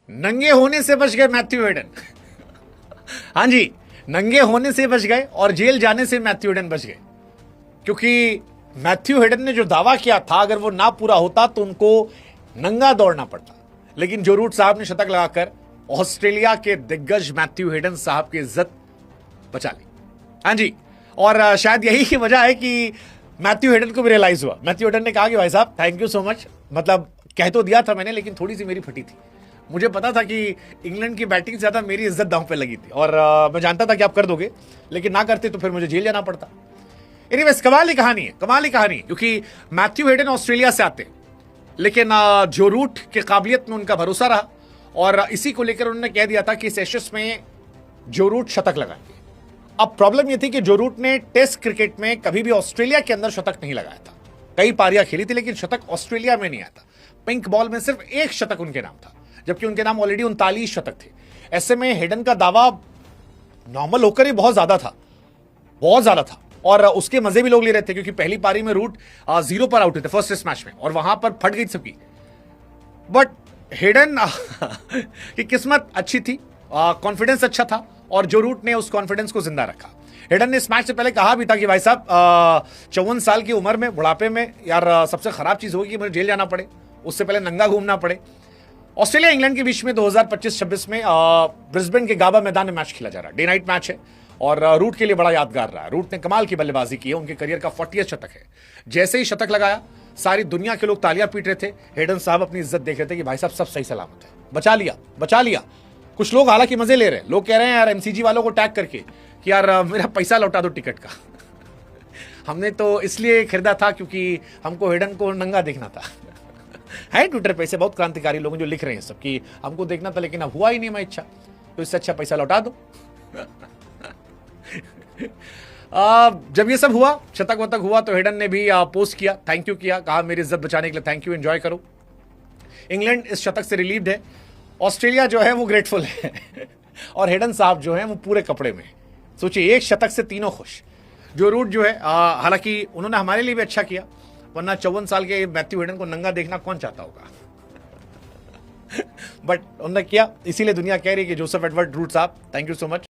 नंगे होने से बच गए मैथ्यू हेडन। हाँ जी, नंगे होने से बच गए और जेल जाने से मैथ्यू हेडन बच गए, क्योंकि मैथ्यू हेडन ने जो दावा किया था अगर वो ना पूरा होता तो उनको नंगा दौड़ना पड़ता। लेकिन जो रूट साहब ने शतक लगाकर ऑस्ट्रेलिया के दिग्गज मैथ्यू हेडन साहब की इज्जत बचा ली। हाँ जी, और शायद यही की वजह है कि मैथ्यू हेडन को भी रियलाइज हुआ। मैथ्यू हेडन ने कहा कि भाई साहब थैंक यू सो मच, मतलब कह तो दिया था मैंने, लेकिन थोड़ी सी मेरी फटी थी। मुझे पता था कि इंग्लैंड की बैटिंग से ज्यादा मेरी इज्जत दांव पे लगी थी, और मैं जानता था कि आप कर दोगे, लेकिन ना करते तो फिर मुझे जेल जाना पड़ता। एनीवेज, कमाल की कहानी है, कमाल की कहानी, क्योंकि मैथ्यू हेडन ऑस्ट्रेलिया से आते, लेकिन जो रूट की काबिलियत में उनका भरोसा रहा, और इसी को लेकर उन्होंने कह दिया था कि इस एशेस में जो रूट शतक लगाएंगे। अब प्रॉब्लम यह थी कि जो रूट ने टेस्ट क्रिकेट में कभी भी ऑस्ट्रेलिया के अंदर शतक नहीं लगाया था। कई पारियां खेली थी, लेकिन शतक ऑस्ट्रेलिया में नहीं आया था। पिंक बॉल में सिर्फ एक शतक उनके नाम था, जबकि उनके नाम ऑलरेडी 39 शतक थे। ऐसे में हेडन का दावा नॉर्मल होकर ही बहुत ज्यादा था, बहुत ज्यादा था, और उसके मजे भी लोग ले रहे थे, क्योंकि पहली पारी में रूट 0 पर आउट हुए थे फर्स्ट टेस्ट मैच में, और वहां पर फट गई सबकी। बट हेडन की किस्मत अच्छी थी, कॉन्फिडेंस अच्छा था, और जो रूट ने उस कॉन्फिडेंस को जिंदा रखा। हेडन ने इस मैच से पहले कहा भी था कि भाई साहब 54 साल की उम्र में, बुढ़ापे में यार सबसे खराब चीज होगी कि मुझे जेल जाना पड़े, उससे पहले नंगा घूमना पड़े। ऑस्ट्रेलिया इंग्लैंड के बीच में 2025-26 में ब्रिस्बेन के गाबा मैदान में मैच खेला जा रहा है। डे नाइट मैच है, और रूट के लिए बड़ा यादगार रहा है। रूट ने कमाल की बल्लेबाजी की है, उनके करियर का 40th शतक है। जैसे ही शतक लगाया, सारी दुनिया के लोग तालियां पीट रहे थे। हेडन साहब अपनी इज्जत देख रहे थे कि भाई साहब सब सही सलामत है, बचा लिया, बचा लिया। कुछ लोग हालांकि मजे ले रहे हैं, लोग कह रहे हैं यार एमसीजी वालों को टैग करके कि यार मेरा पैसा लौटा दो टिकट का। हमने तो इसलिए खरीदा था क्योंकि हमको हेडन को नंगा देखना था। है ट्विटर पे ऐसे बहुत क्रांतिकारी लोग जो लिख रहे हैं सब कि हमको देखना था, लेकिन अब हुआ ही नहीं मैं इच्छा, तो इससे अच्छा पैसा लौटा दो। जब ये सब हुआ, शतक वतक हुआ, तो हेडन ने भी पोस्ट किया, थैंक यू किया, कहा मेरी इज्जत बचाने के लिए थैंक यू, एंजॉय करो। इंग्लैंड इस शतक से रिलीव्ड है, ऑस्ट्रेलिया जो है वो ग्रेटफुल है। और हेडन साहब जो है वो पूरे कपड़े में। सोचिए, एक शतक से तीनों खुश। जो रूट जो है, हालांकि उन्होंने हमारे लिए भी अच्छा किया, वरना 54 साल के मैथ्यू हेडन को नंगा देखना कौन चाहता होगा। बट उन्होंने किया, इसीलिए दुनिया कह रही है कि जोसेफ एडवर्ड रूट साहब थैंक यू सो मच।